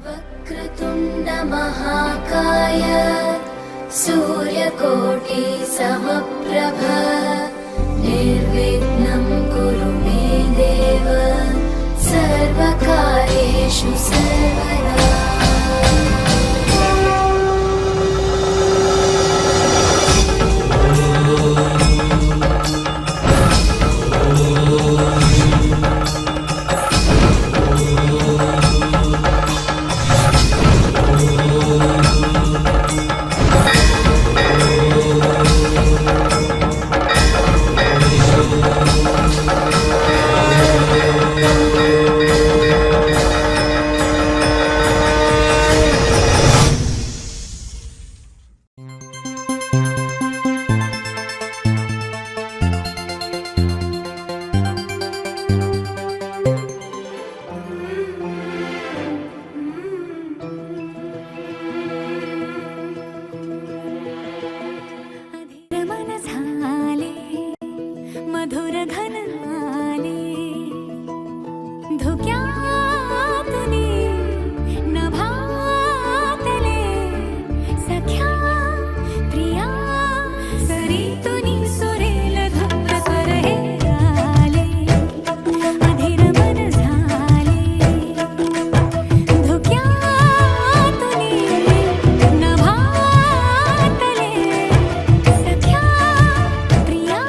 वक्रतुंड महाकाय सूर्यकोटि समप्रभ निर्विघ्नं कुरु मे देव सर्वकार्येषु सर्वदा। मधुर घन आले धुक्यातुनी नभातले सख्या प्रिया सरीतुनी सुरेल धुंद स्वर हे आले अधीर मन झाले धुक्यातुनी नभातले सख्या प्रिया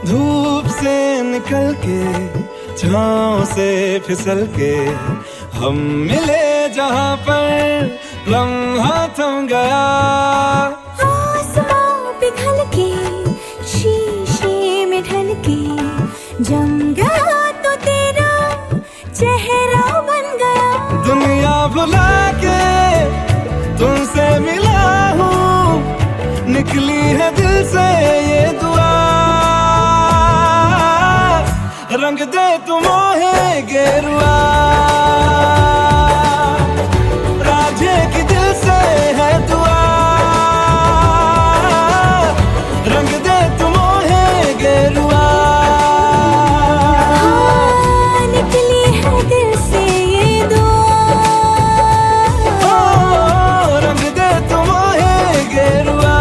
धूप से निकल के छाँव से फिसल के हम मिले जहाँ पर लम्हा थम गया। आसमां पिघल के शीशे में ढल के जम गया तो तेरा चेहरा बन गया। भुला के तुमसे मिला हूँ, निकली है दिल से ये दुआ। रंग दे तू मोहे गेरुआ, राझे की दिल से है दुआ। रंग दे तू मोहे गेरुआ, निकली है दिल से ये दुआ। रंग दे तू मोहे गेरुआ।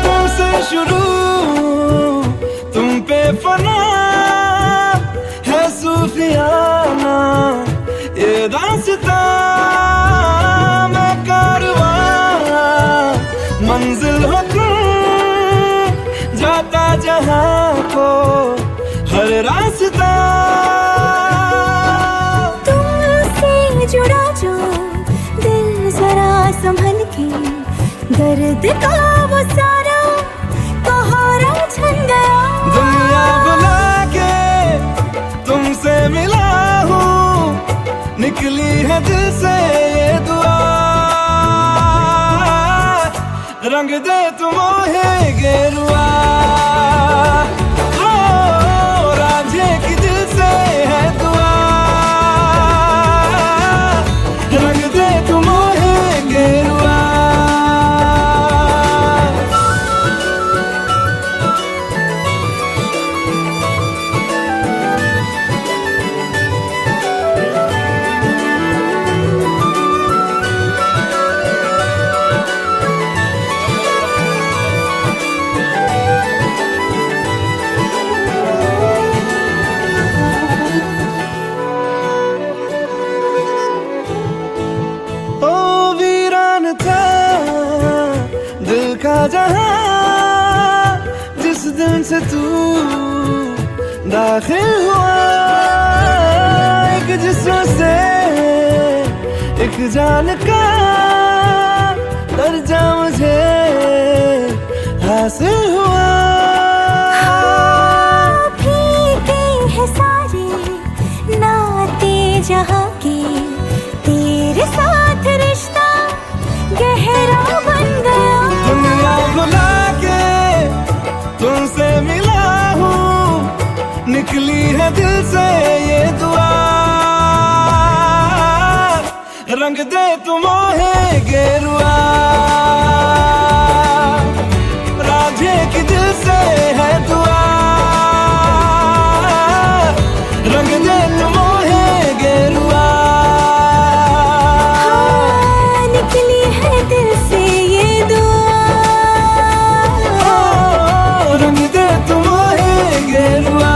तुमसे शुरू तुम पे फना है सूफियाना ये दास्तां। मैं कारवां मंजिल हो तुम, जाता जहां को हर रास्ता। तुमसे जुड़ा जो दिल जरा संभल के, दर्द का वो सारा सहारा छन गया। दुनिया बुला के तुमसे मिला हूँ, निकली है दिल से ये दुआ। रंग दे तू मोहे गेरुआ, राझे की दिल से है दुआ। रंग दे तू मोहे गेरुआ। ओ वीरान था दिल का जहां, जिस दिन से तू दाखिल हुआ। एक जिस्म से एक जान का दर्जा मुझे हासिल हुआ। फीके हैं सारे नाते जहाँ के, तेरे साथ रिश्ता गहरा बन गया। दुनिया बुला के तुमसे मिला हूँ, निकली है दिल से ये दुआ। रंग दे तू मोहे गेरुआ, राझे की दिल से है दुआ। रंग दे तू मोहे गेरुआ, निकली है दिल से ये दुआ। रंग दे तू मोहे गेरुआ।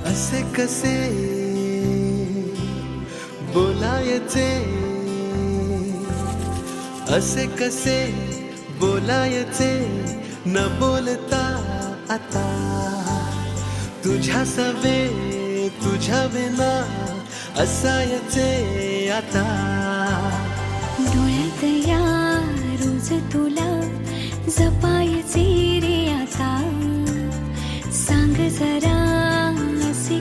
असे कसे बोलायचे, असे कसे बोलायचे न बोलता आता। तुझ्या सवे तुझ्या विना असायचे आता। डोळ्यात या रोज तुला जपायचे रे आता. सांग जरा असे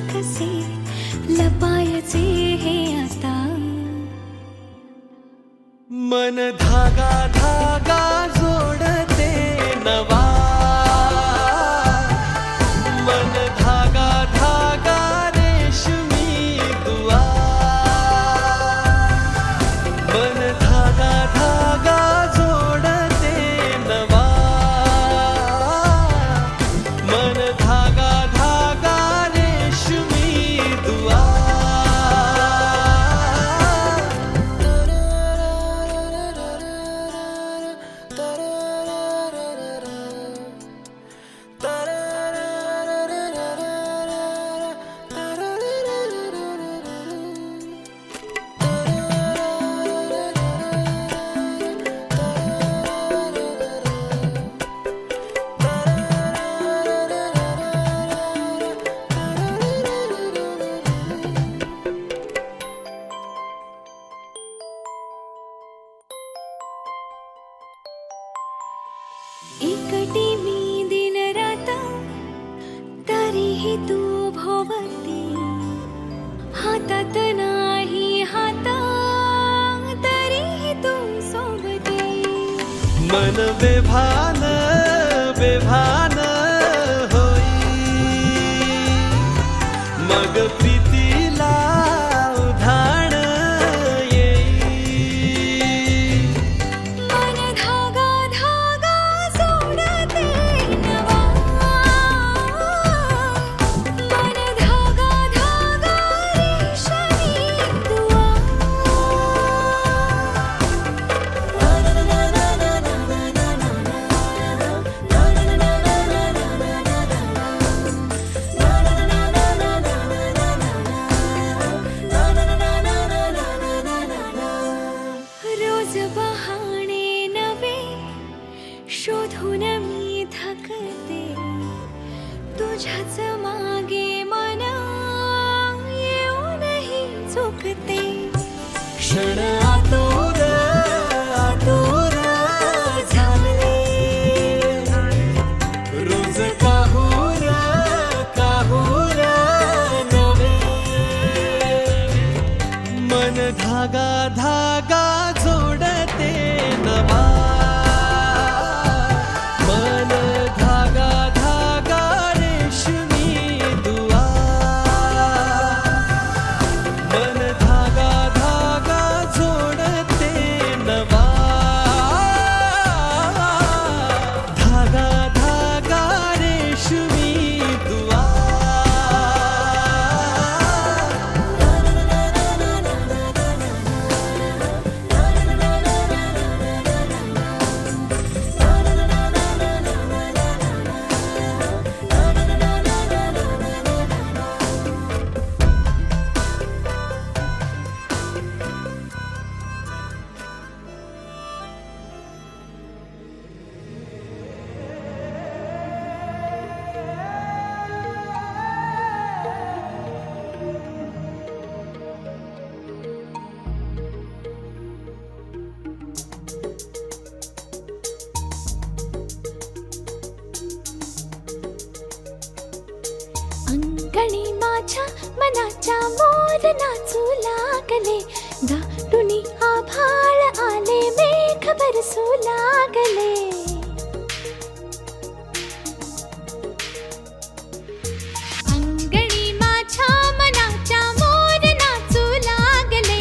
तरीही तू भोवती, हातात नाही हात तरीही तू सोबती. मन बेभान बेभान होई, मग प्रीतीला उधाण येई. मन धागा धागा सोडते नवा, मन धागा धागा रेशमी दुआ. रोज बहाणे नवे शोधून मी थकते, तुझ्याच मागे मन येऊनही चुकते. क्षण आतुर आतुर झाले, रोज काहूर काहूर नवे. मन धागा धागा जोडते नवा, मन धागा धागा रेशमी दुआ. मन धागा धागा जोडते नवा, धागा धागा रेशमी दुआ. अंगणी माझ्या मनाच्या मोर नाचू लागले, दाटुनी आभाळ आले मेघ बरसू लागले. अंगणी माझ्या मनाच्या मोर नाचू लागले,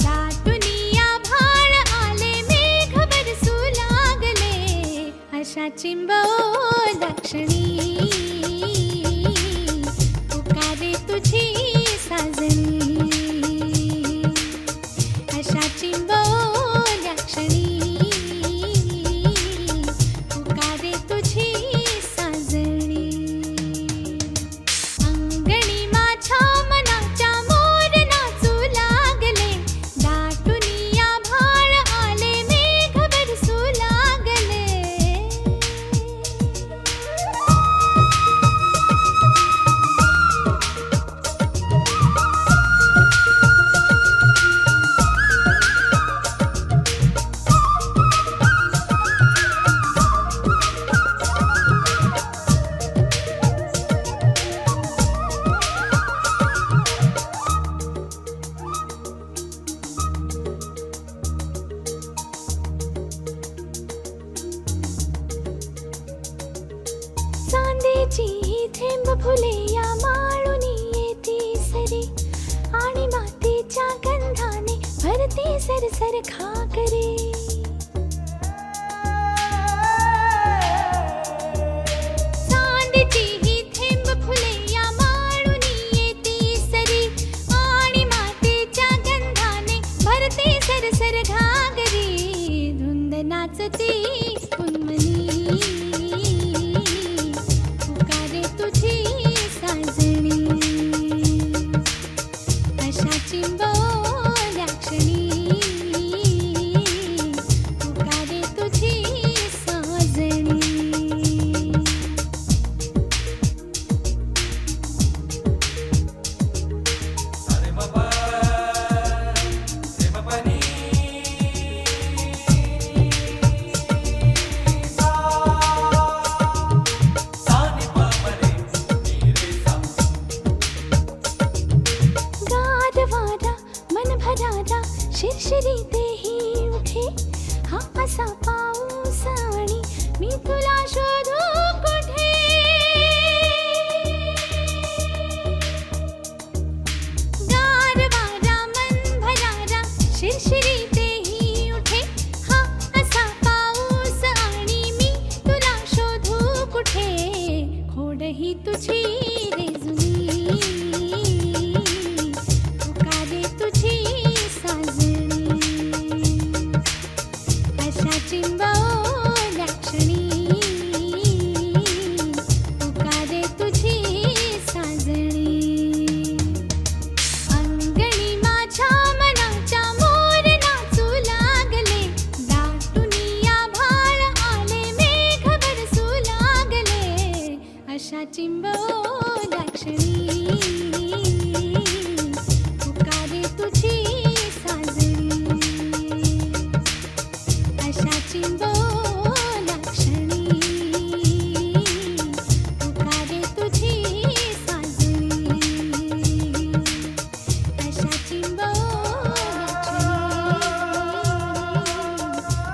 दाटुनी आभाळ आले मेघ बरसू लागले. अशा चिंबोदाक्षणी पुकारे तुझी साजणी, अशा चिंबोदाक्षणी पुकारे तुझी साजणी. अंगणी माझ्या मनाच्या मोर नाचू लागले, दाटुनी आभाळ आले मेघ बरसू लागले. चांदीची ही थेंब फुले या माळुनी येती सरी, आणि मातीच्या गंधाने भरती सरसर घागरे. चांदीची ही थेंब फुले या माळुनी येती सरी, आणि मातीच्या गंधाने भरती सरसर घागरे. धुंद नाचती उन्मनी पुकारे तुझी साजणी, अशा चिंबोदाक्षणी तुझी रे जुनी पुकारे तुझी साजणी अशा चिंबवल्या क्षणी पुकारे तुझी साजणी अंगणी माझ्या मनाच्या मोर नाचू लागले दाटुनिया भाळ आले मेघ बरसू लागले अशा चिंबवल्या क्षणी पुकारे तुझी साजणी अशा चिंबवल्या क्षणी पुकारे तुझी साजणी अशा चिंबवल्या क्षणी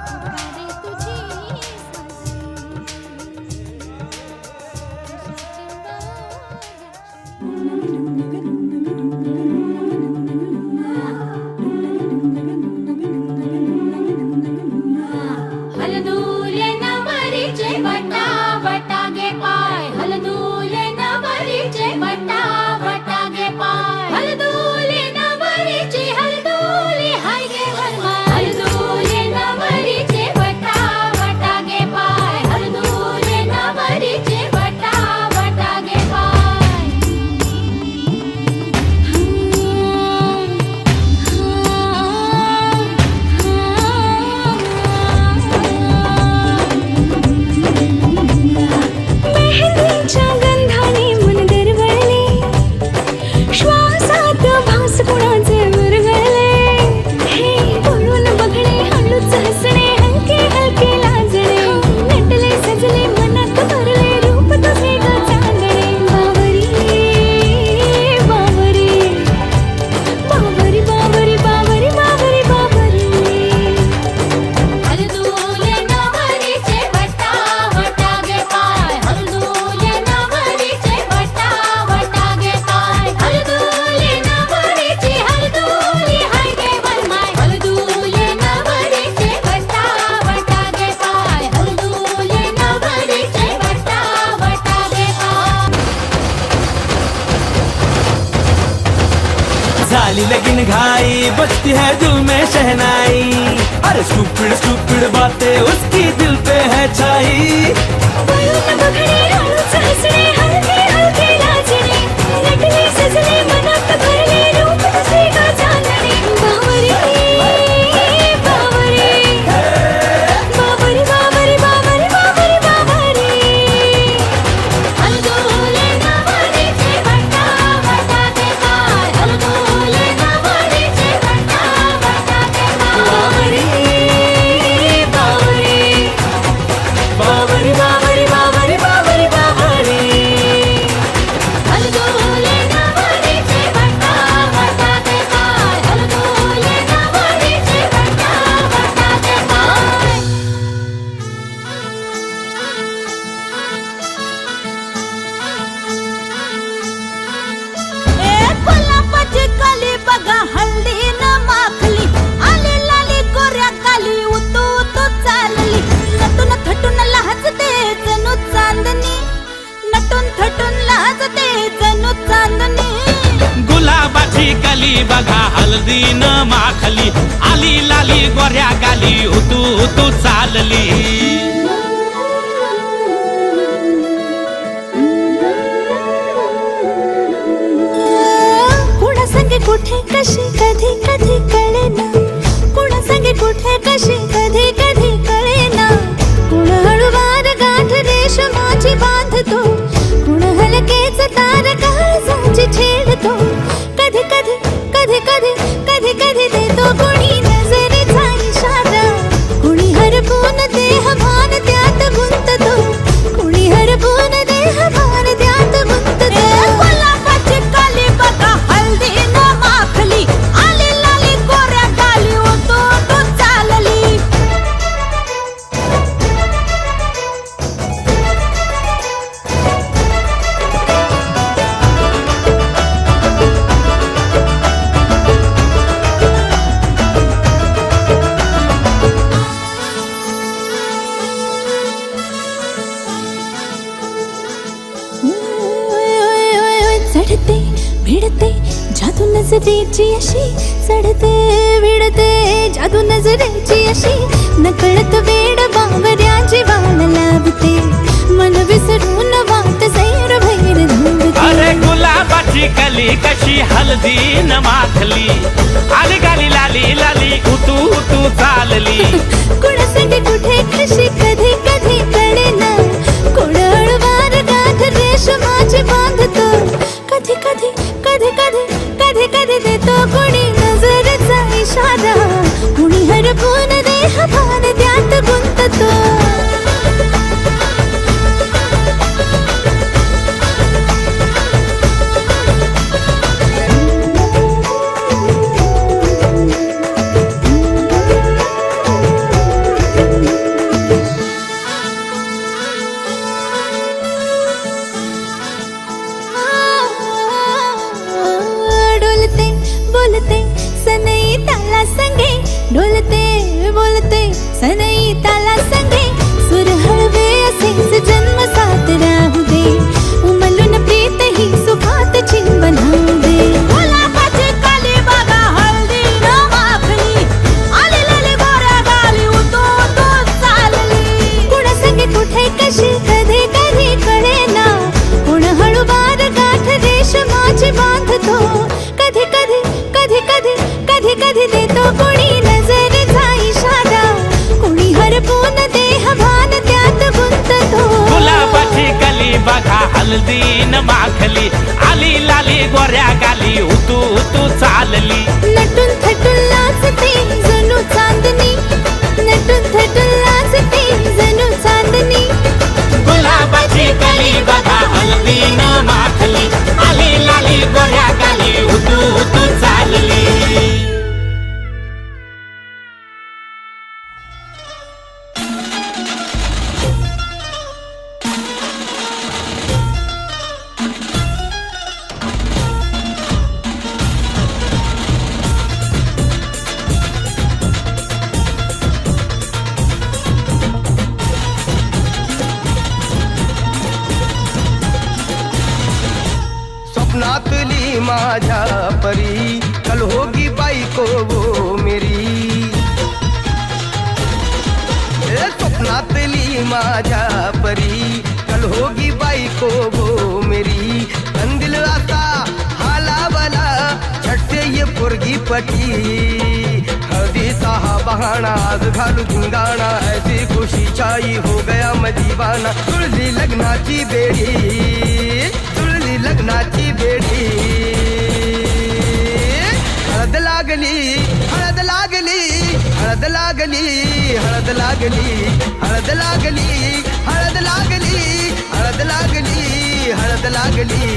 पुकारे तुझी हलदूले नवरीचे बटा बटागे पाय हलदूले नवरीचे बटा बटागे पाय हलदूले नवरीचे हलदूले हाय गे वरमाय हलदूले नवरीचे बटा बटागे पाय हलदूले नवरीचे बटा बटागे पाय मेहंदीच्या गंधाने मन दरवळले श्वासात भास कुणाचे विरघळले हे बोलून बघणे हळूच हसणे हलके हलके लाजणे नटले सजले मनात भरले रूप तुझे ग चांदणे बावरी बावरी बावरी बावरी बावरी बावरी बावरी हलदूले नवरीचे बटा बटागे पाय हलदूले नवरीचे बटा बटागे पाय हलदूले नवरीचे हलदूले हाय गे वरमाय हलदूले नवरीचे बटा बटागे पाय हलदूले नवरीचे बटा बटागे पाय झाली लगीन घाई बजती है दिल में शहनाई अरे स्टूपिड स्टूपिड बातें उसकी दिल पे है छाई बोलून बघणे हळूच हसणे हलके हलके लाजणे नटले सजले मनात भरले रूप तुझे ग चांदणे बावरी बावरी बावरी बावरी बावरी बावरी बावरी हलदूले नवरीचे बटा बटागे पाय हलदूले नवरीचे बटा बटागे पाय बावरी बावरी बावरी बावरी बावरी बावरी बावरी हलदूले नवरीचे बटा बटागे पाय हलदूले नवरीचे बटा बटागे पाय गुलाबाची कली बघा हल्ली न माखली आली लाली गोऱ्या काली उतू उतू चालली नटून थटून लाजते जणू चांदणी नटून थटून लाजते जणू चांदणी गुलाबाची कली बघा हल्दी न माखली आली लाली गोऱ्या गाली उतू उतू चालली कुणा संगे कुठे कशी कधी कधी कळेना कुणा संगे कुठे कशी कधी कधी कळेना कुण हळूवार गाठ रेशमाची बांधतो कुण हलकेच तार काळजाची छेडतो कधी कधी कधी कधी कधी कधी देतो कुणी नजरेचा इशारा कुणी हरपून देह भान त्यात गुंततो कुणी हरपून देह भान त्यात गुंततो गुलाबाची काली बघा हल्दी न माखली आली लाली गोऱ्या गाली उतू उतू चालली चढते भिडते जादू नजरेची अशी चढते भिडते जादू नजरेची अशी नकळत वेड बावऱ्या जीवाला लावते मन विसरून वाट सैर भैर धावते अरे गुलाबाची कली कशी हलदी न माखली आली गाली लाली लाली उतू उतू चालली कुणासाठी कुठे कशी कधी कधी कळेना कोण हळवार गाठ रेशमाची बांधतो कधी कधी कधी कधी कधी कधी देतो कोणी नजरेचा इशारा कुणी हरपून देह भान त्यात गुंततो डोलते बोलते सनई ताला संगे डोलते बोलते सनई ताला संगे सुर हळवे असेच जन्म साथ राहू दे उमलून प्रीत ही सुखात चिंबन होऊ दे गुलाबाची काली बघा हळदी न माखली आली लाली गोऱ्या गाली उतू उतू चालली कुणा संगे कुठे कशी कधी कधी कळेना कुण हळूवार गाठ रेशमाची बांधतो कधी कधी कधी कधी कधी कधी देतो कोणी नजरेचा इशारा कोणी हरपून देह भान त्यात गुंततो गुलाबाची कली बघा हलदी न माखली आली लाली गोऱ्या गाली उतू उतू चालली नटून थटून लाजते जणू चांदणी नटून थटून लाजते जणू चांदणी गुलाबाची कली बघा हलदी न माखली आली लाली गोऱ्या गाली उतू उतू चालली स्वप्नातली माझ्या परी कल होगी बायको वो मेरी स्वप्नातली माझ्या परी कल होगी बायको वो मेरी कंदिल आता हाला बला झट से ये पुरगी पटी हल्दी सा बहाना आज घालू धिंगाणा ऐसी खुशी छाई हो गया मदीवाना तुळली लग्नाची बेडी तुळली लग्नाची बेडी हळद लागली हळद लागली हळद लागली हळद लागली हळद लागली हळद लागली हळद लागली हळद लागली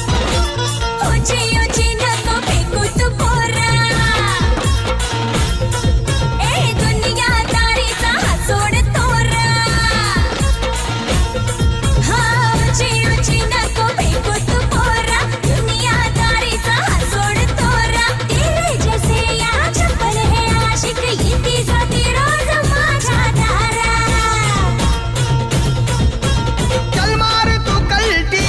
ऊंची ऊंची नको फेकू तू पोरा ए दुनियादारीचा हा सोड तोरा हा ऊंची ऊंची नको फेकू तू पोरा दुनियादारीचा हा सोड तोरा तेरे जैसे या चप्पल है आशिक येती जाती रोज माझ्या दारा चल मार तू कल्टी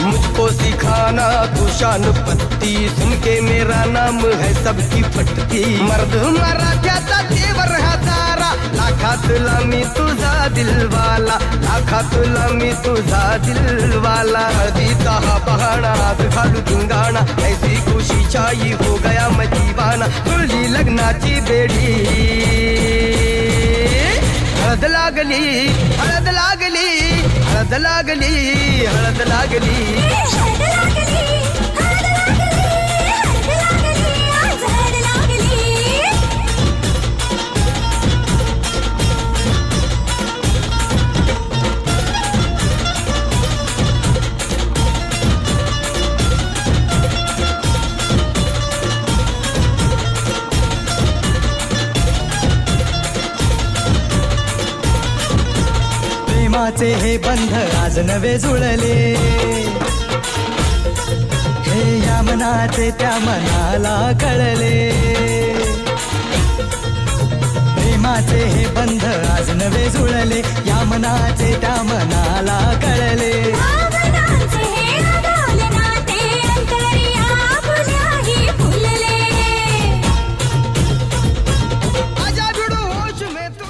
मुझको सिखाना तू शान पत्ती सुन के मेरा नाम है सबकी फटती मर्द मराठ्याचा देवर हा सारा लाखात लामी तुझा दिलवाला लाखात लामी तुझा दिलवाला हळदीचा हा बहाणा आज घालू धिंगाणा ऐसी खुशी छाई हो गया मदीवाना तुळली लग्नाची बेडी हळद लागली हळद लागली हळद लागली हळद लागली हळद लागली हळद लागली आज हळद लागली प्रेमाचे हे बंध आज नवे जुळले, हे या मनाचे त्या मनाला कळले. प्रेमाचे हे बंध आज नवे जुळले, या मनाचे त्या मनाला कळले. भावनांचे हे अगावले नाते अंतरी आपुल्याही फुलले. आजा जुडू होश में तू.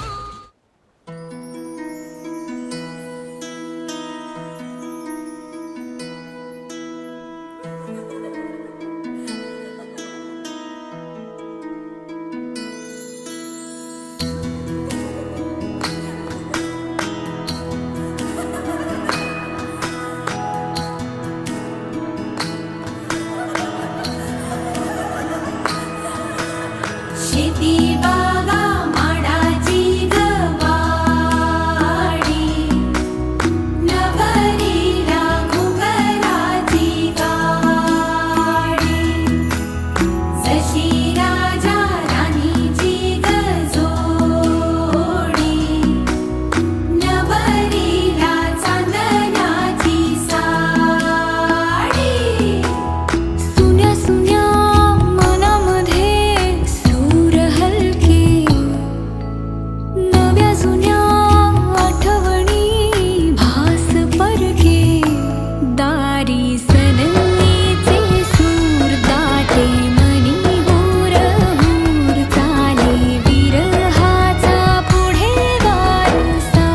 शेती बागा माडाची गवाडी, नवरीला घुंगराची गाडी. जशी राजा राणीची गजोडी, नवरीला चांदण्याची साडी. सुन्या सुन्या मनामध्ये सूर हलके, नव्या जुन्या आठवणी भास परके. दारी सनईचे सूर दाटे मनी हुर हुर चाले, विरहाचा पुढे वारसा.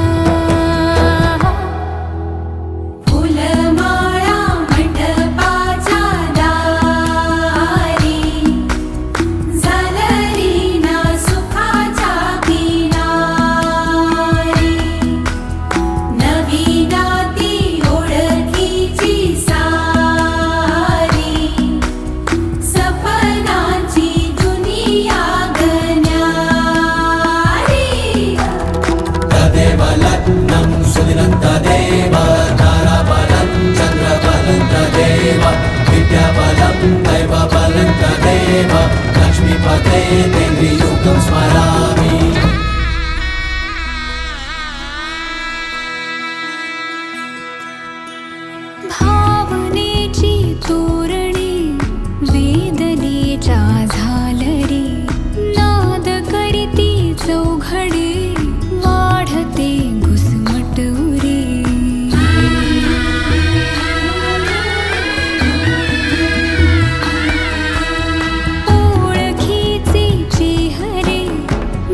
फुलमाळा मंडपाच्या दारी, झालरी ना सुखाच्या किनारी. नवी नाती ओळखीची सारी, सपनांची दुनिया गण्यारी. भावनेची तोरणी वेदनेच्या झालरी, नाद करीती चौघडे वाढते घुसमट उरी. ओळखीचे चेहरे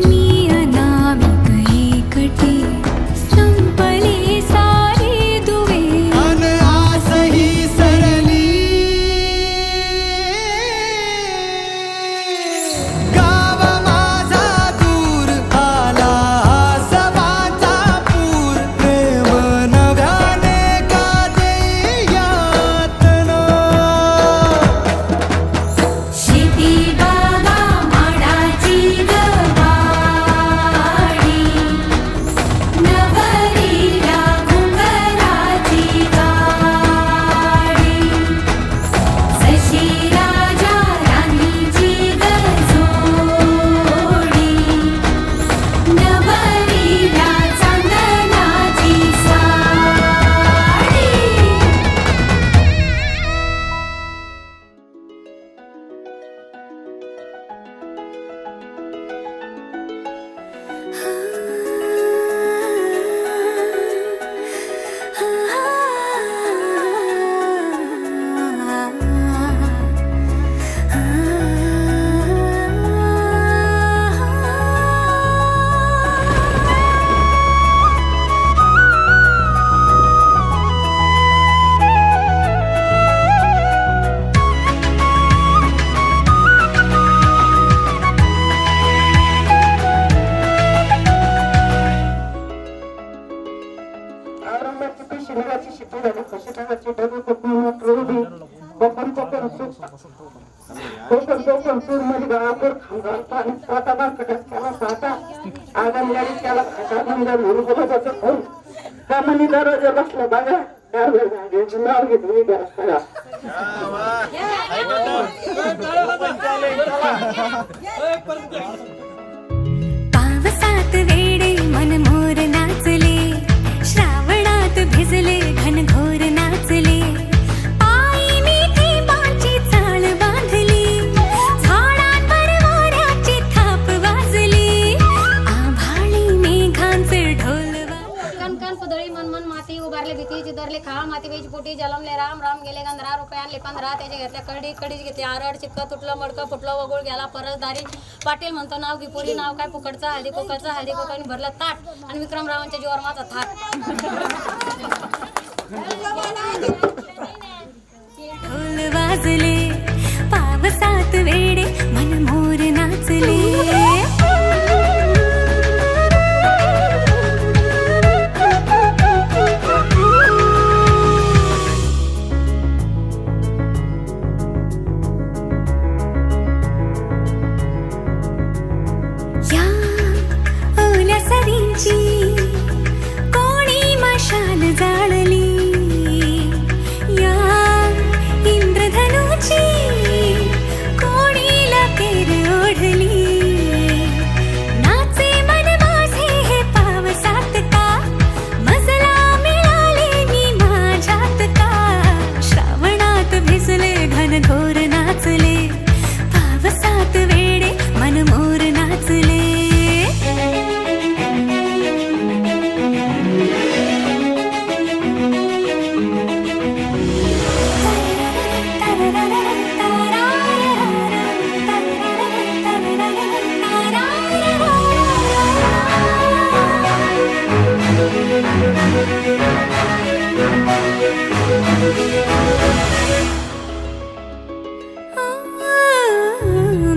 मी अनामिक एकटे, संपले सारे दुवे. अन आस ही सरली, गाव माझा दूर आला आसमाचा पूर. प्रेम नव्याने का देई यातना, शेती बागा माडाची गवाडी, नवरीला घुंगराची गाडी. जशी राजा राणीची गजोडी, नवरीला चांदण्याची साडी. दरवाजा बसला बघा नाव घेतली पावसात वेडे मन मोर नाचले, श्रावण भिजले घनघोर नाचले आईने थेंबाची चाळ बांधली झाडांवर वाऱ्याची थाप वाजली आभाळी मेघांचे ढोल कण कण पुदळी मन मन माती उभारले भीती चिदरले खा माती बेची पोटी जलमले राम राम गेले गंधरा रुपये आणले 15 त्याचे घेतल्या कडी कडीच घेतली आरड चिक्क तुटलं मडकं फुटलं वगोळ गेला परसदारी पाटील म्हणतो नाव घे पुरी नाव काय फुकटचा हळदी कोकाने भरलं ताट आणि विक्रमरावांच्या जीवावर माझा थाट ढोल वाजले पावसात वेडे मन मोर नाचले या ओल्या सरींची कोणी मशाल जाळली या इंद्रधनुची कोणी लकेर ओढली नाचे मन माझे हे पावसात का मजला मिळाले मी माझ्यात का श्रावणात भिजले घनघोर नाचले पावसात वेडे मन मोर नाचले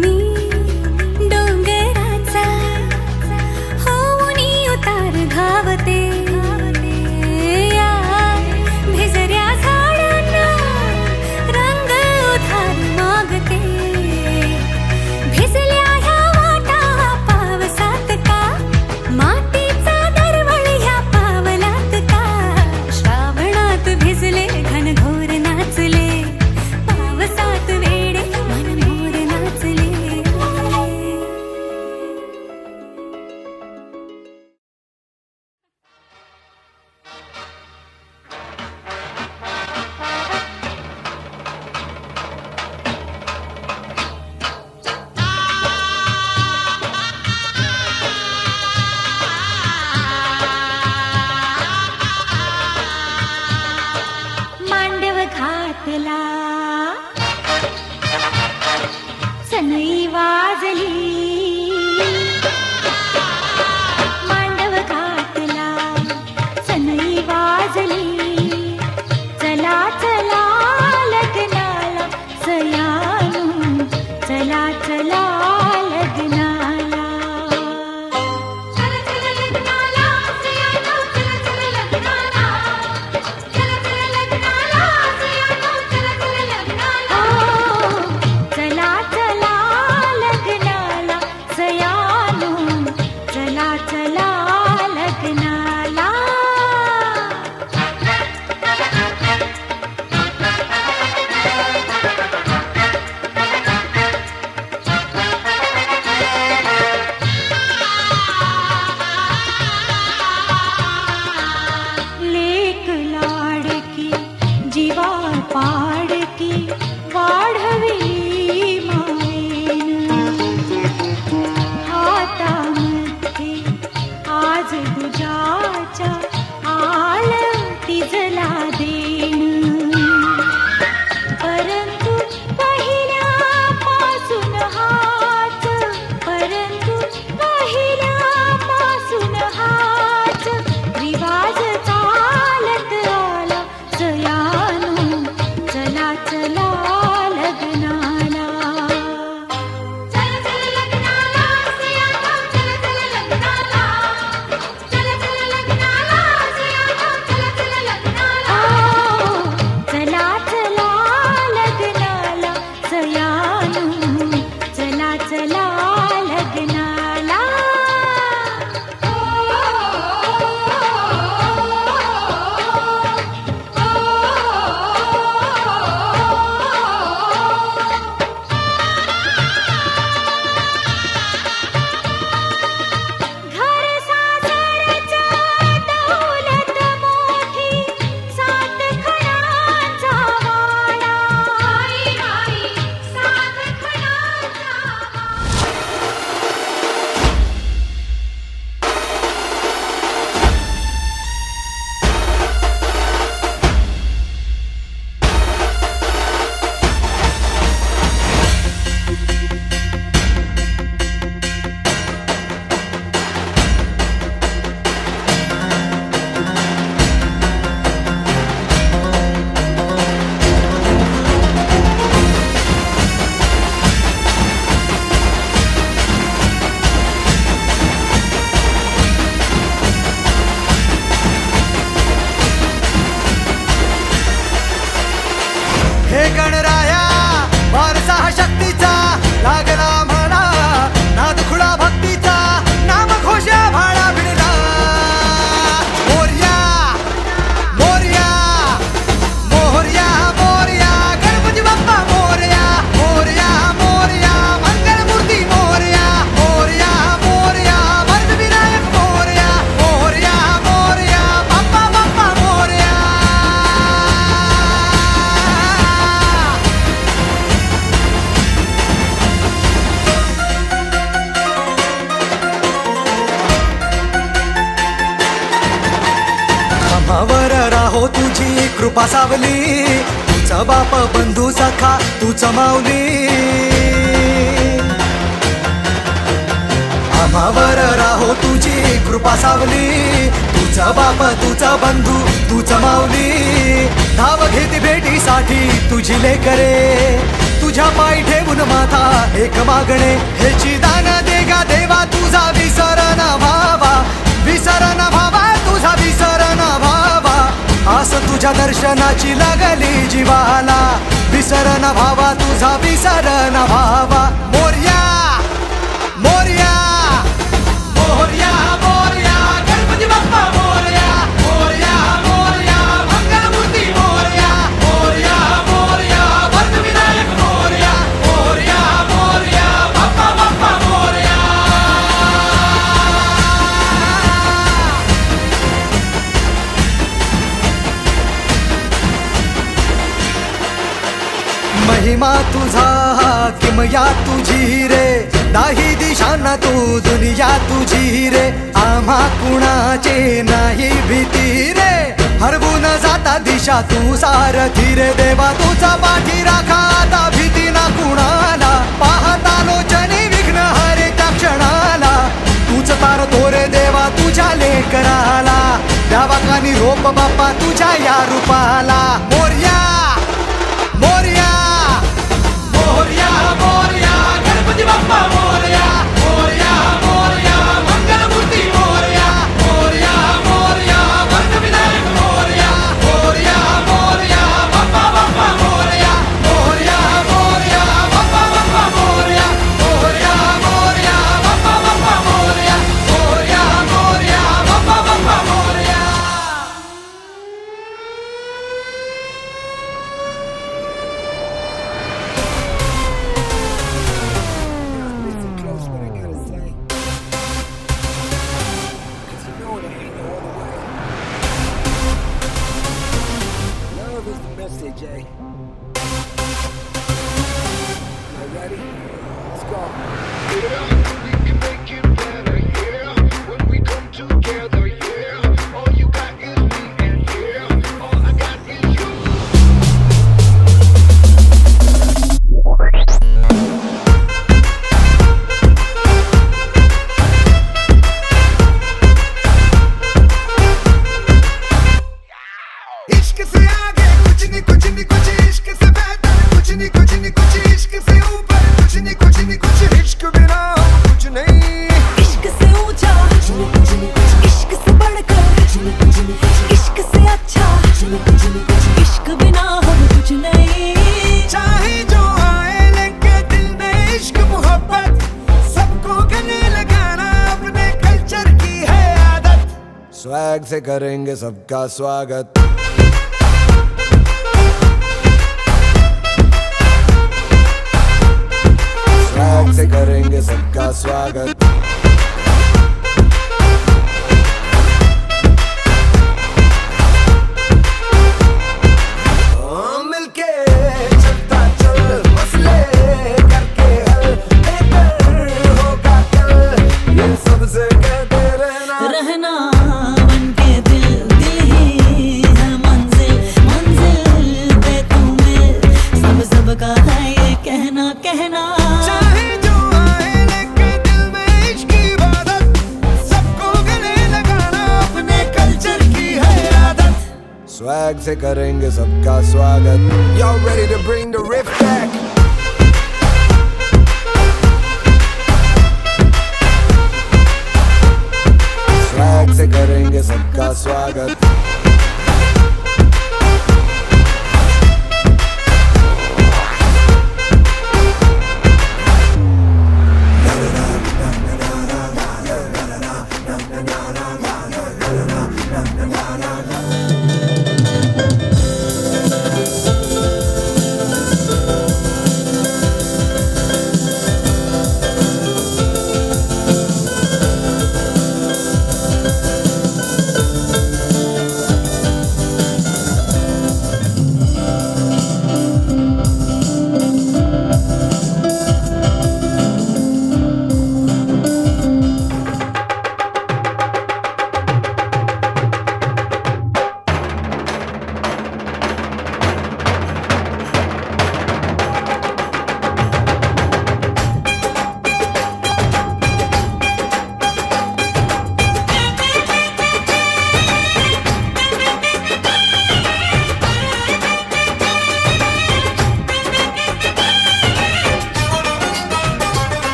मी डोंगराचा होऊनी उतार धावते या भिजऱ्या झाडांना रंग उधार मागते भिजल्या ह्या वाटा पावसात का मातीचा दरवळ ह्या पावलात का श्रावणात भिजले घनघोर नाचले पावसात वेडे मन मोर नाचले मांडव घातला सनई वाजली मांडव घातला सनई वाजली चला चला लग्नाला सयानू चला चला लग्नाला चला चला लग्नाला सयानू चला चला लग्नाला चला चला लग्नाला सयानू चला चला लग्नाला चला चला लग्नाला सयानू चला चला लग्नाला लेक लाडकी जीवा पाडकी वाढविली मायेन हातामध्ये आज तुझ्याच्या आलं तिजला देण परंतु पहिल्यापासून हाच परंतु पहिल्यापासून हाच रिवाज चालत आला सयानू चला गणराया वारसा हा शक्तीचा लागला म्हणा नाद खुळा भक्तीचा नाम घोषा भाळा भिडला मोरया मोरया मोरया मोरया गणपती बाप्पा मोरया मोरया मोरया मंगलमूर्ती मोरया मोरया मोरया वरदविनायक मोरया मोरया मोरया बाप्पा बाप्पा मोरया आम्हावर राहो तुझी कृपा सावली तुझा बाप बंधू सखा तूच माऊली आम्हावर राहो तुझी कृपा सावली तुझा बाप तुझा बंधू तूच माऊली धाव घेती भेटीसाठी तुझी लेकरे तुझ्या पायी ठेवून माथा एक मागणे हेची दान देगा देवा तुझा विसर न भावा तुझा विसर न भावा आस तुझ्या दर्शनाची लागली जीवाला विसर न भावा तुझा विसर न भावा मोरया मोरया मोरया मोरया गणपती बाप्पा मोरया मोरया मोरया मंगलमूर्ती मोरया मोरया मोरया वरदविनायक मोरया मोरया मोरया बाप्पा बाप्पा मोरया महिमा तुझा किमया तुझी रे नाही दिशांना तू दुनिया तुझी रे आम्हा कुणाचे नाही भीती रे हरवून जाता दिशा तू सारथी रे देवा तुझा पाठी राखा आता भीती ना कुणाला पाहता लोचनी विघ्न हरे त्या क्षणाला तूच तार तोरे देवा तुझ्या लेकराला द्यावा कानी रोप बाप्पा तुझ्या या रूपाला मोरया मोरया मोरया मोरया गणपती बाप्पा मोरया मोरया मोरया मंगलमूर्ती मोरया मोरया मोरया वरदविनायक मोरया मोरया मोरया बाप्पा बाप्पा मोरया मोरया मोरया बाप्पा बाप्पा मोरया मोरया मोरया बाप्पा बाप्पा मोरया मोरया मोरया बाप्पा बाप्पा मोरया इश्क से आगे कुछ नहीं कुछ इश्क से बेहतर कुछ नहीं कुछ इश्क से ऊपर कुछ नहीं कुछ इश्क बिना कुछ नहीं इश्क से ऊंचा इश्क से बढ़कर इश्क से अच्छा इश्क बिना हम कुछ नहीं चाहे जो आए लेके दिल में इश्क मोहब्बत सबको गले लगाना अपने कल्चर की है आदत स्वैग से करेंगे सबका स्वागत स्वैग से करेंगे सबका स्वागत मिलके चलता चल मसले करके हल बेहतर होगा कल ये सबसे कहते रहना बनके दिल ही है मंजिल पे तू मिल सबका है ये कहना चाहे जो आए लेके दिल में इश्क की इबादत सबको गले लगाना अपने कल्चर की है आदत स्वैग से करेंगे सबका स्वागत Y'all ready to bring the riff back swag से करेंगे सबका स्वागत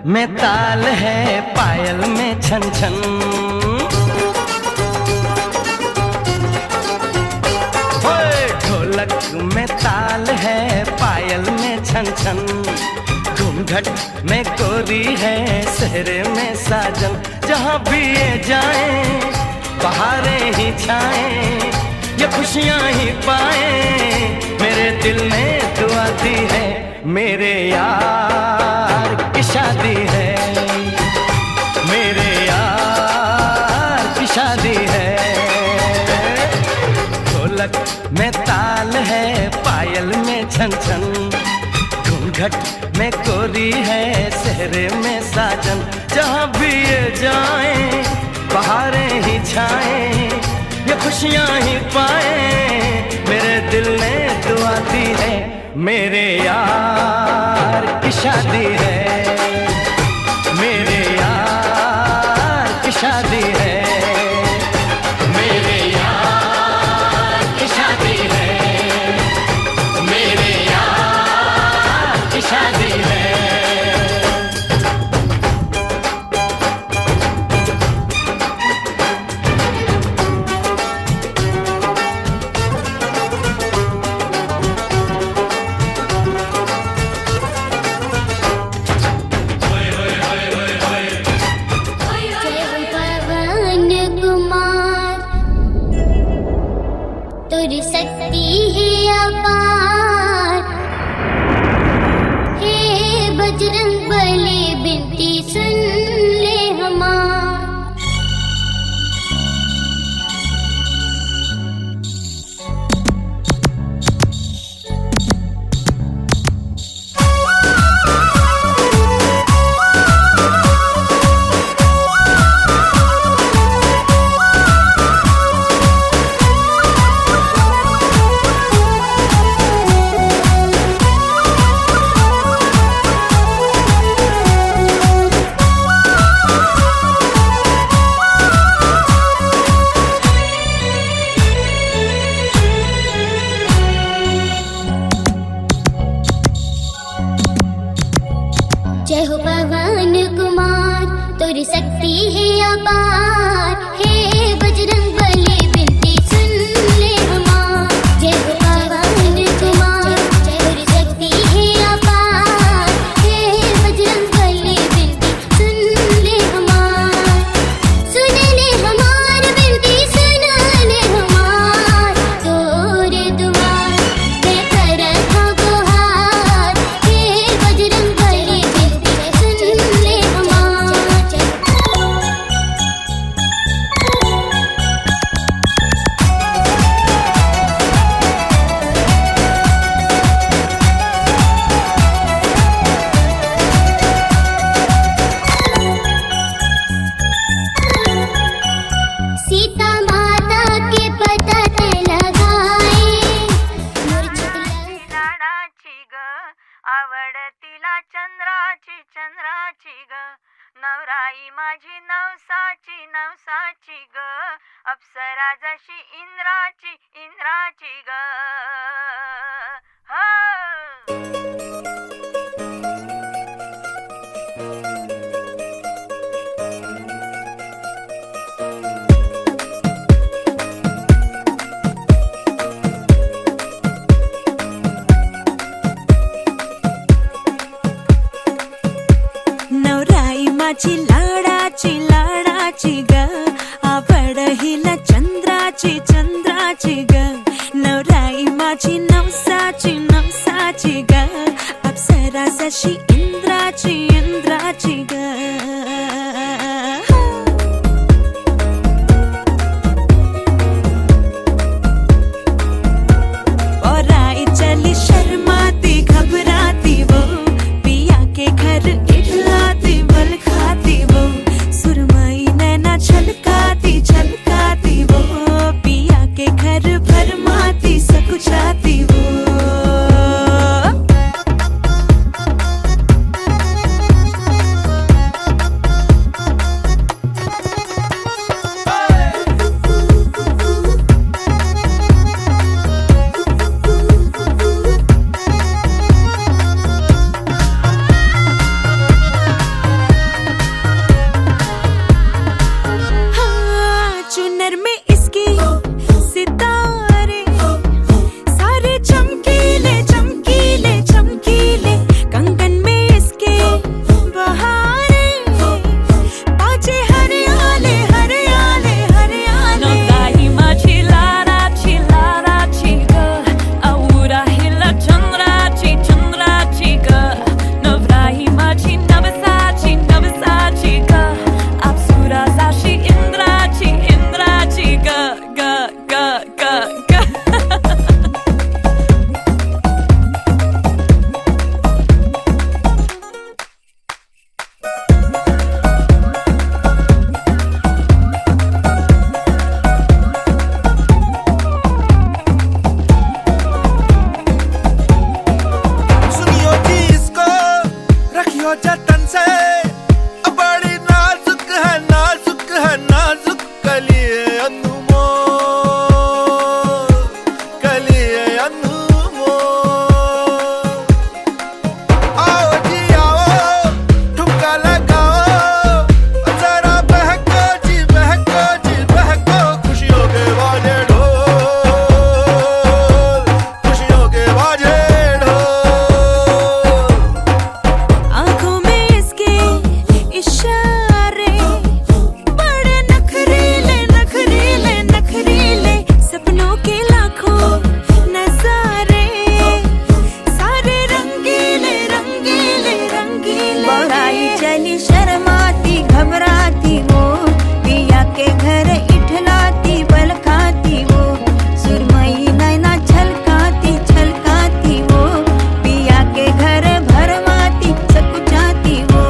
में ताल है, पायल में छन छन। ढोलक में ताल है, पायल में छन छन। घूंघट में गोरी है, सेहरे में साजन। जहाँ भी ये जाए बहारें ही छाए, ये खुशियाँ ही पाए। मेरे दिल ने दुआ दी है, मेरे यार की शादी है, मेरे यार की शादी है। ढोलक में ताल है, पायल में छन छन। घूंघट में गोरी है, सेहरे में साजन। जहाँ भी ये जाए बहारें ही छाए, ये खुशियाँ ही पाए। मेरे दिल ने दुआ दी है, मेरे यार की शादी है, मेरे यार की शादी है, मेरे यार की शादी है, मेरे यार की शादी है। तुर सकती है अपार, हे बजरंग बली बिनती सुन ले हमार। जय हो पवन कुमार, तुर सकती है अपार। हे बजरंग बली बिनती सुन ले हमार। जय हो पवन कुमार, तुर सकती है अपार। हे बजरंग बली बिनती सुन ले हमार। सुन ले हमार बिनती, सुन ले हमार। तोरे दुआर मैं करत हूँ गुहार। हे बजरंग बली सुन ले हमार। सीता माता के पता ते लगाए, लाडाची ग आवड तिला चंद्राची चंद्राची ग। नवराई माझी नवसाची नवसाची ग, अप्सरा जशी इंद्राची इंद्राची ग। हो नवराई माझी लाडाची लाडाची ग, आवड हिला चंद्राची चंद्राची ग। नवराई माझी नवसाची नवसाची ग, अप्सरा जशी इंद्राची इंद्राची ग। और आई चली शर्माती घबराती वो, पिया के घर इठलाती बल खाती वो। सुरमई नैना छलकाती छलकाती वो, पिया के घर भरमाती सकुचाती वो। सुनियो जी इसको रखियो जतन से, बड़ी नाजुक है नाजुक कलिए अनमोल, कलिए अनमोल। आओ जी आओ, ठुमका लगाओ, जरा बहको जी बहको जी बहको, खुशियों के बाजे ढोल, खुशियों के बाजे ढोल। आंखों में इसके इशारे बड़े नखरीले नखरीले नखरीले, सपनों के लाखों नजारे सारे रंगीले रंगीले रंगीले। बड़ाई चली शर्माती घबराती वो, पिया के घर इठलाती बल खाती वो, सुरमई नैना छलकाती छलकाती वो, पिया के घर भरमाती सकुचाती वो।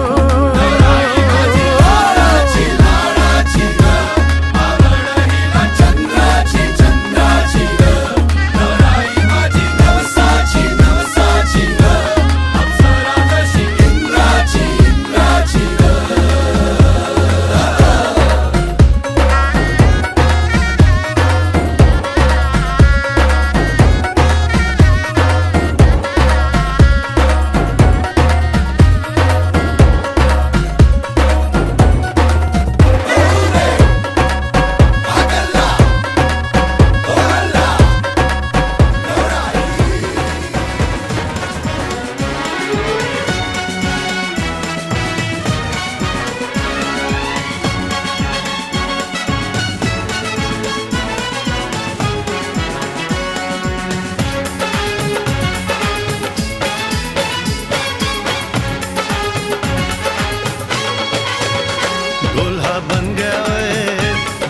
दूल्हा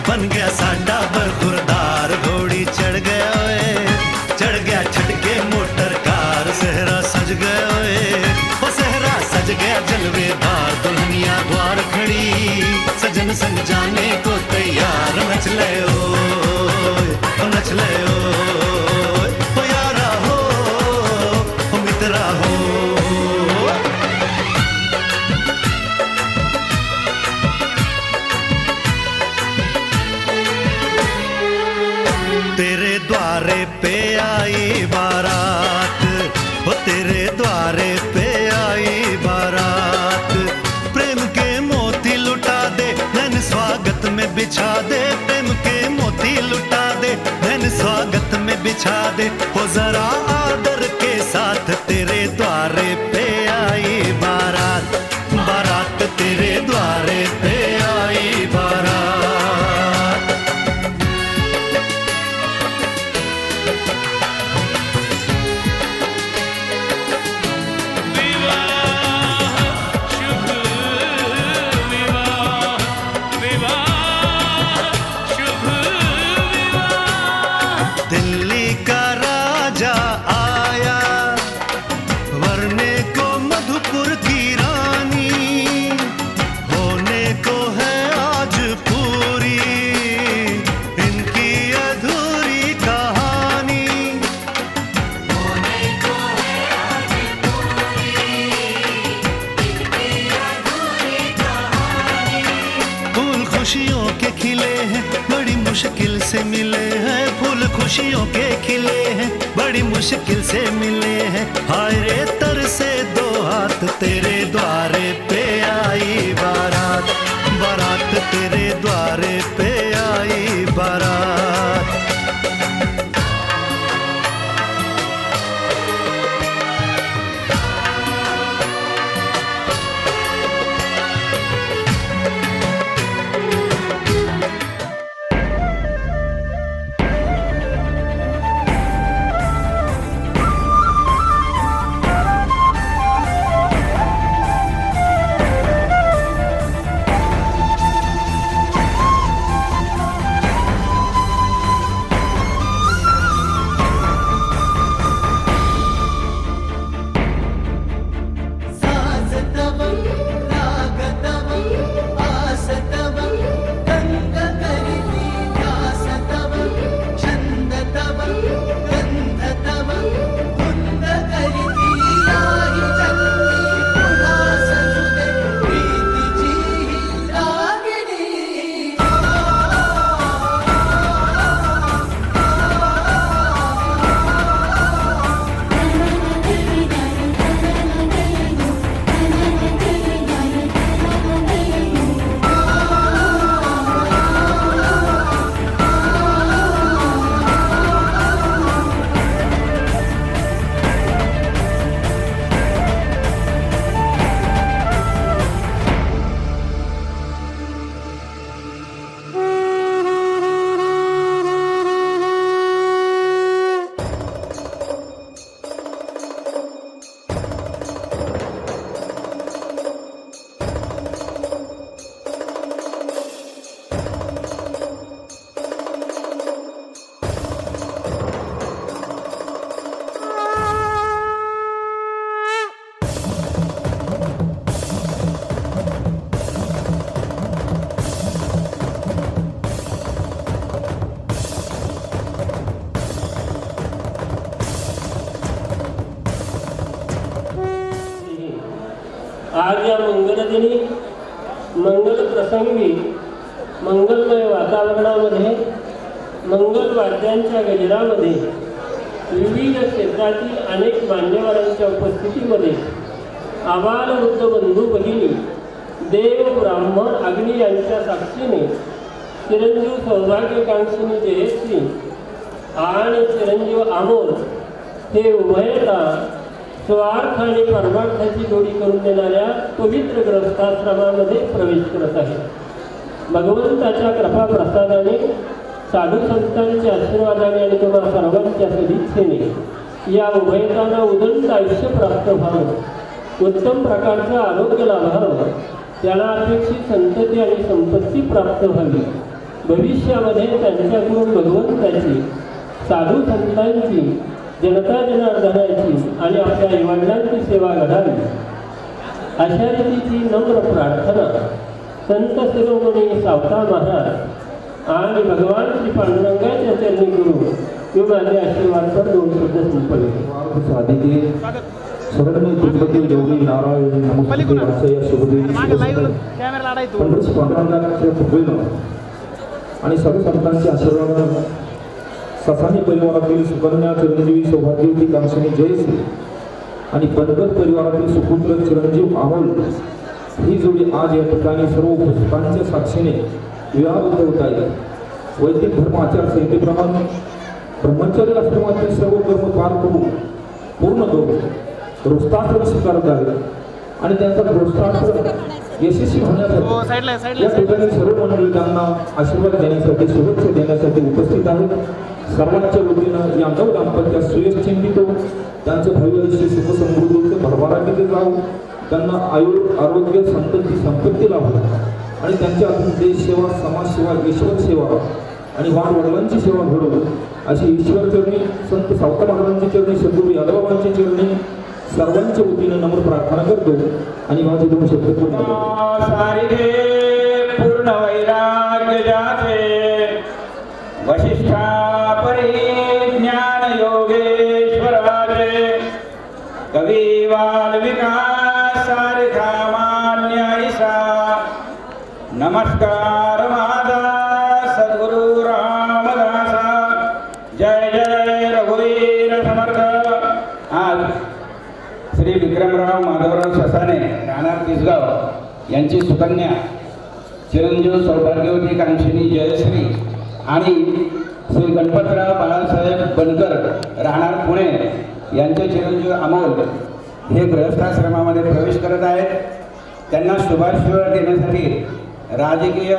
बन गया साडा बरखुरदार, घोड़ी चढ़ गया छटके मोटर कार, सहरा सज गया वो सहरा सज गया जलवेदार, दुल्हनिया द्वार खड़ी सजन संग जाने को तैयार, नच ले ओ नच ले ओ यारा हो मित्रा हो। तेरे द्वारे पे आई बारात, वो तेरे द्वारे पे आई बारात, प्रेम के मोती लुटा दे नैन स्वागत में बिछा दे, प्रेम के मोती लुटा दे नैन स्वागत में बिछा दे, हो जरा आदर के साथ तेरे द्वारे पे आई बारात, बारात तेरे द्वारे पे आई बारात। दिल्ली का राजा आया, वरने को मधुपुर की रानी, होने को है आज पूरी इनकी अधूरी कहानी, होने को है आज पूरी इनकी अधूरी कहानी। फूल खुशियों के खिले हैं बड़ी मुश्किल से मिले हैं, फूल खुशियों के खिले हैं बड़ी मुश्किल से मिले हैं, हाय रे तर से दो हाथ तेरे द्वारे पे आई बारात, बारात तेरे द्वारे पे आई बारात। आज या मंगलदिनी मंगल प्रसंगी मंगलमय वातावरणामध्ये मंगल वाद्यांच्या गजरामध्ये विविध क्षेत्रातील अनेक मान्यवरांच्या उपस्थितीमध्ये आबाल वृद्ध बंधू भगिनी देव ब्राह्मण अग्नी यांच्या साक्षीने चिरंजीव सौभाग्यकांक्षिणी जयश्री आणि चिरंजीव अमोल हे उभयता स्वार्थ आणि परमार्थाची जोडी करून देणाऱ्या पवित्र ग्रस्थाश्रमामध्ये प्रवेश करत आहे. भगवंताच्या कृपा प्रसादाने साधू संतांच्या आशीर्वादाने आणि तुम्हा सर्वांच्या सदिच्छेने या उभयतांना उदंड आयुष्य प्राप्त व्हावं, उत्तम प्रकारचं आरोग्य लाभावं, त्याला अपेक्षित संतती आणि संपत्ती प्राप्त व्हावी, भविष्यामध्ये त्यांच्याकडून भगवंताची साधू संतांची जनता जनार्दनाची आणि आपल्या आईवडिलांची सेवा घडावी अशा रीतीची नम्र प्रार्थना संत शिरोमणी सावता महाराज आणि भगवान श्री पांडुरंगाच्या चरणी गुरु मी माझे आशीर्वाद पर दोन शब्द संपले. साधिके शरण्य तिरुपती देवळी नारायण नमस्ते असे या शुभदिनी पांडुरंगाच्या कृपेनं आणि सर्व संतांचे आशीर्वाद ससानी परिवारातील सुकन्या चिरंजीवी सौभाग्यवती कांक्षिणी जयश्री आणि बनकर परिवारातील सुपुत्र चिरंजीव अमोल ही जोडी आज या ठिकाणी सर्व उपस्थितांच्या साक्षीने विवाहबद्ध होत आहे. वैदिक धर्म आचारसंहितेप्रमाणे ब्रह्मचर्य आश्रमातील सर्व कर्म पार करून पूर्ण करून गृहस्थाश्रम स्वीकारत आहे आणि त्यांचा गृहस्थाश्रम यशस्वी होण्यासाठी या ठिकाणी सर्व मंडळी त्यांना आशीर्वाद देण्यासाठी शुभेच्छा देण्यासाठी उपस्थित आहेत. सर्वांच्या वतीनं या नव दाम्पत्यास सुयश चिंतितो, त्यांचं भव्य आयुष्य सुख समृद्धीचं भरभराटीचे जावो, त्यांना आयुर आरोग्य संतती संपत्ती लाभो आणि त्यांच्या हातून देशसेवा समाजसेवा ईश्वर सेवा आणि वडिलांची सेवा घडवो अशी ईश्वर चरणी संत सावता महाराजांची चरणी सद्गुरू यादवबाबांची चरणी सर्वांच्या वतीनं नम्र प्रार्थना करतो आणि माझे दोन शब्द पूर्ण करतो. पूर्ण वैराग्य जाते वशिष्ठा परिज्ञान योगेश्वराचे कवी वाल्मिका सारिका मान्य ईसा नमस्कार माझा सद्गुरु रामदासा जय जय रघुवीर समर्थ. आज श्री विक्रमराव माधवराव ससाने राहणार तिसगाव यांची सुकन्या चिरंजीव सौभाग्यवती कांक्षिणी जयश्री आणि श्री गणपतराव बाळासाहेब बनकर राहणार पुणे यांचे चिरंजीव अमोल हे गृहस्थाश्रमामध्ये प्रवेश करत आहेत. त्यांना शुभाशीर्वाद देण्यासाठी राजकीय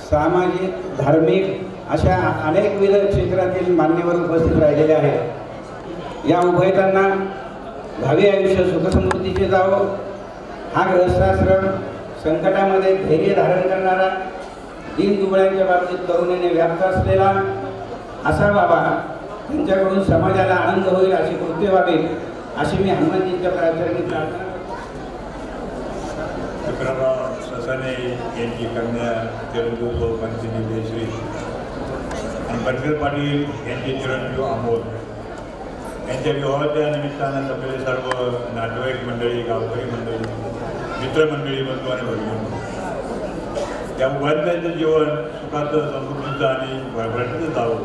सामाजिक धार्मिक अशा अनेकविध क्षेत्रातील मान्यवर उपस्थित राहिलेले आहेत. या उभयतांना भावी आयुष्य सुखसमृद्धीचे जावो. हा गृहस्थाश्रम संकटामध्ये धैर्य धारण करणारा, दीनदुबळ्यांच्या बाबतीत करुणेने व्याप्त असलेला असा बाबा त्यांच्याकडून समाजाला आनंद होईल अशी कृत्य व्हावी अशी मी हनुमानजींच्या प्रार्थनेने प्रार्थना करतो. विक्रमराव ससाने यांची कन्या चिरंजीव सौभाग्यवती जयश्री आणि बनकर पाटील यांचे चिरंजीव अमोल यांच्या विवाहाच्या निमित्तानं आपले सर्व नातेवाईक मंडळी, गावकरी मंडळी, मित्रमंडळी, बंधू आणि भगिनी त्या उभयतांचं जीवन सुखाचं समृद्धीचं आणि भरभराटीचं जावं,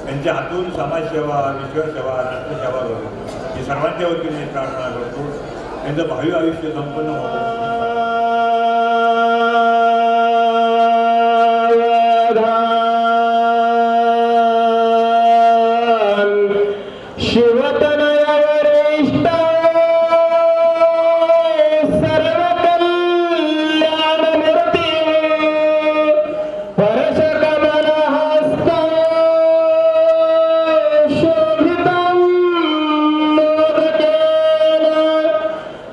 त्यांच्या हातून समाजसेवा ईश्वरसेवा राष्ट्रसेवा करू ही सर्वांच्या वतीने प्रार्थना करतो. त्यांचं भावी आयुष्य संपन्न व्हावं.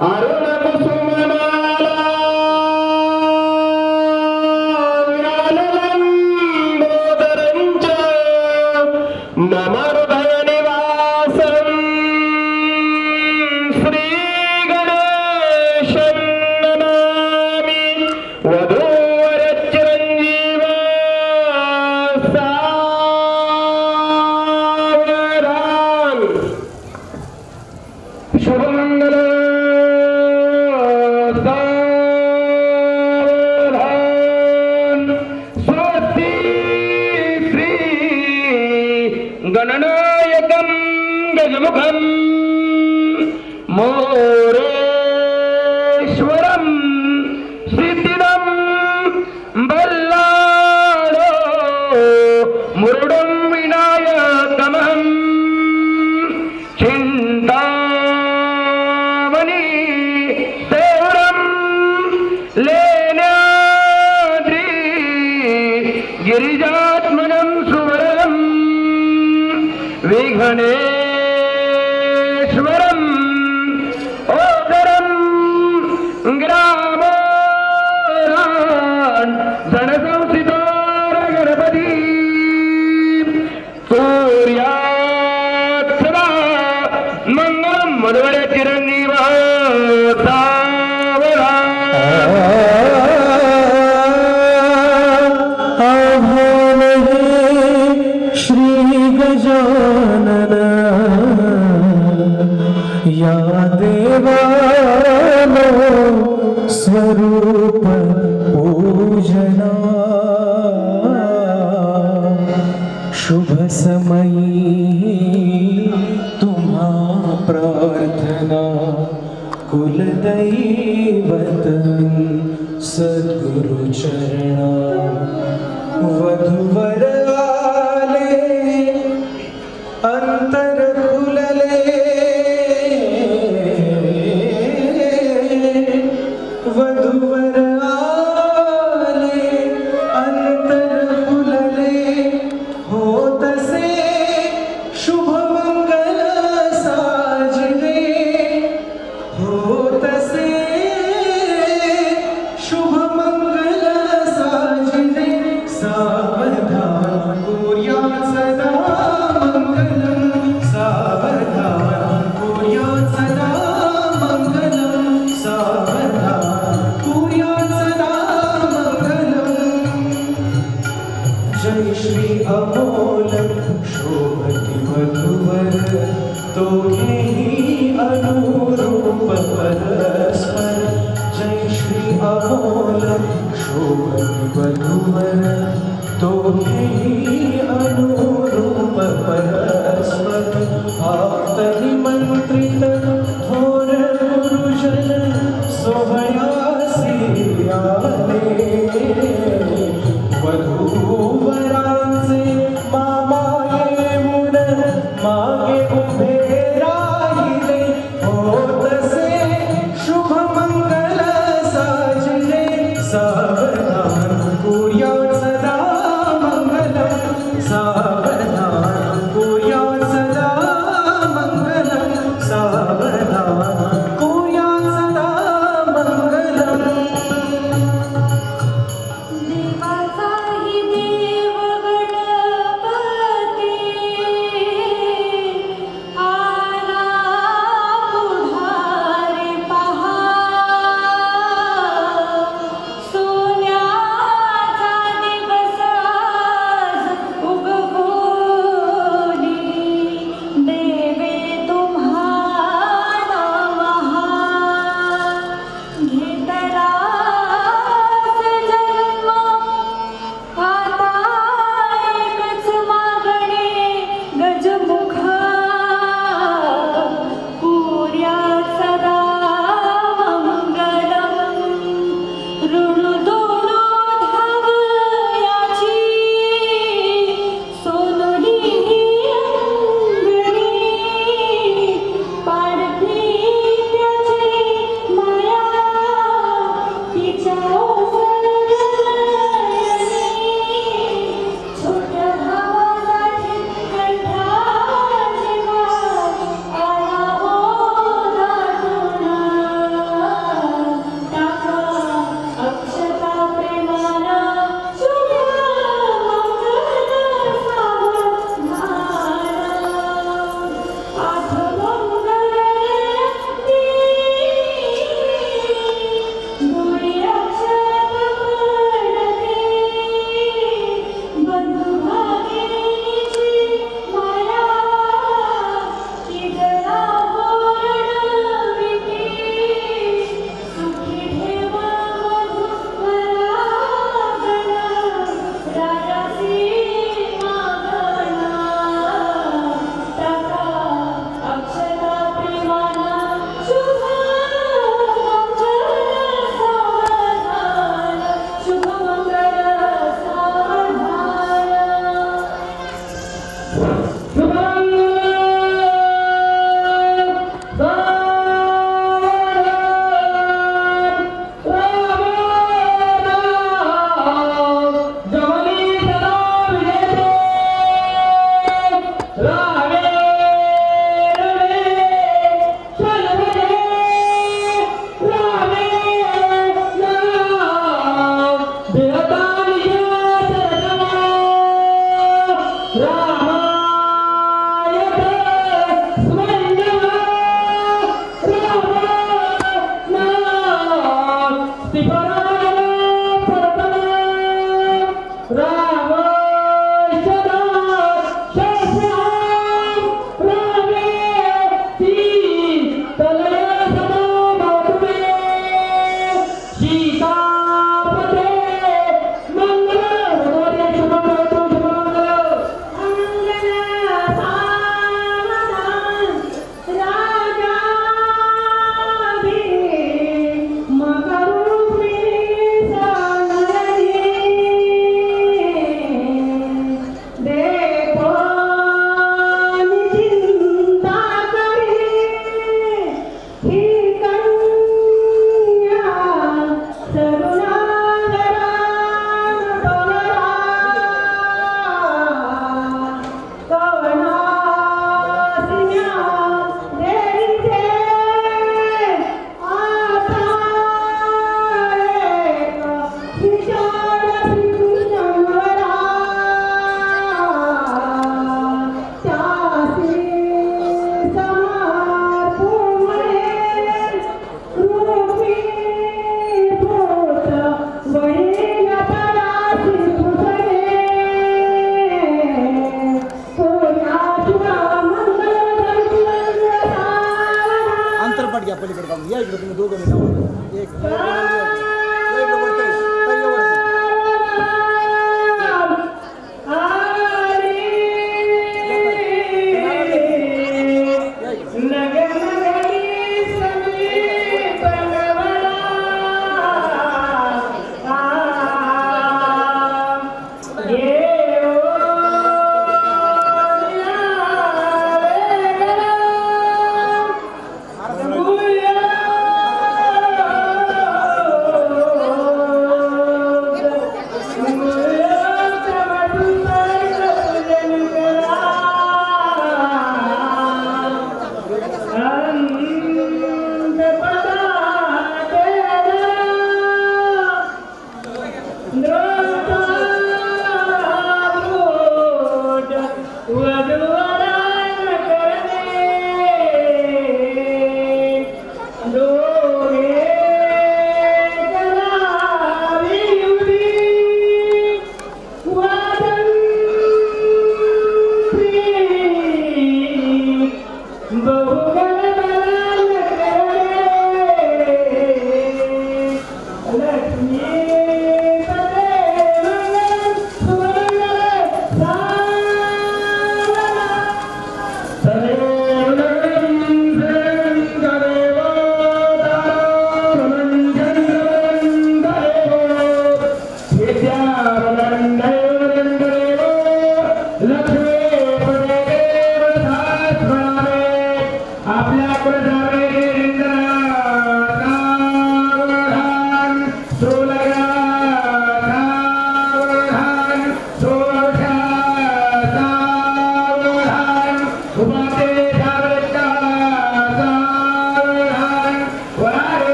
अरुण कुसुमना गणनायकं गजमुखं मोरेश्वरं सिद्धिदं बल्लाळो मुरुडं विनायकमहं चिन्तामणि देवरं लेण्याद्रि गिरिजात्मनं सुवरं विघ्नेश्वरम् ओदरं ग्रामोरान् जनसंसितार गणपती सूर्यात् सदा मङ्गलं मनोहर चिरञ्जीव सावळा श्री गजानन या देवानो स्वरूप पूजना शुभ समयी तुम्हा प्रार्थना कुलदैवत सद्गुरु चरणा वधूवर आले अंतर खुलले वधूवर आले अंतर खुलले होतसे शुभ मंगल साजले होतसे शुभ मंगल साजले सावधान कोर्या सदा मंगलम सावधान कोर्या सदा मंगलम सावधान कोर्या सदा मंगलम जय श्री अमोल शोभति वधूवर दोघेही अनुरूप परस्पर जय श्री अमोल शोभति वधूवर दोघेही अनुरूप परस्पर आप्त निमंत्रित थोर गुरुजन सोहळ्यासी आले वधूवरांचे मामा येऊन मागे उभे राहिले होतसे शुभ मंगल साजले सावधान कोर्या सदा मंगलम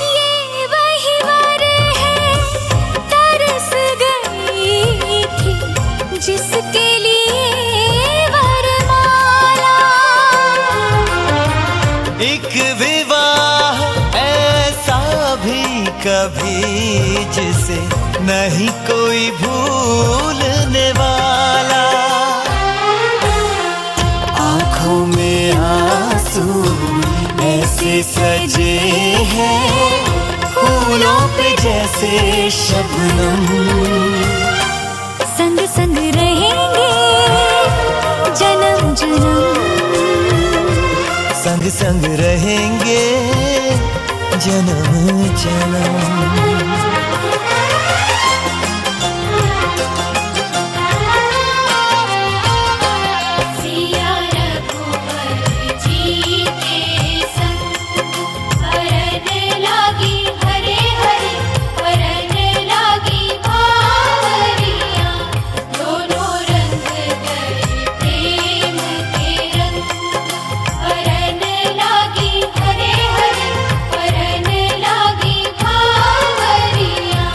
ये वही वर है तरस गई थी जिसके लिए वरमाला। एक विवाह ऐसा भी कभी जिसे नहीं कोई भूलने वाला। आंखों में आंसू ऐसे सजे हैं फूलों पे जैसे शबनम। संग संग रहेंगे जन्म जन्म। संग संग रहेंगे जन्म जन्म। सिया रघुवर जी के संग हरन लागी हरे हरे हरन लागी बावरिया। दोनों रंग गए प्रेम के रंग हरन लागी हरे हरे हरन लागी बावरिया।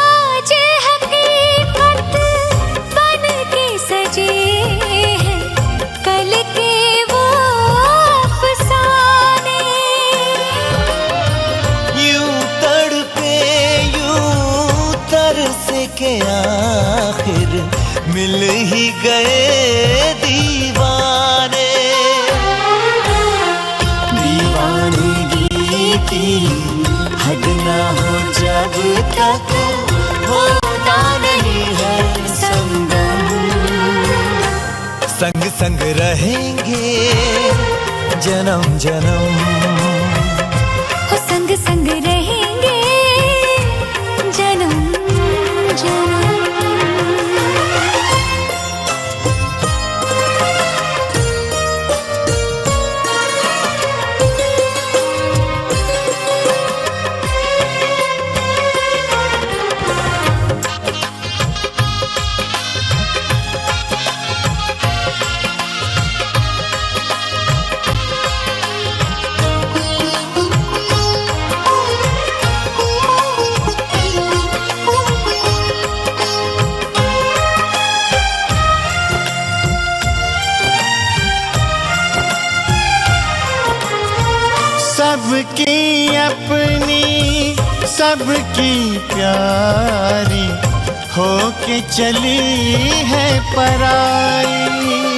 आज हकीकत बन के सजे हैं कल के वो अफसाने। यूं तड़पे यूं तरसे के आखिर मिल ही गए दीवाने। दीवानगी की हद ना हो जब तक होता नहीं है संगम। संग संग रहेंगे जन्म जन्म। हो संग संग रहेंगे जन्म जन्म। सबकी अपनी सबकी प्यारी होके चली है पराई।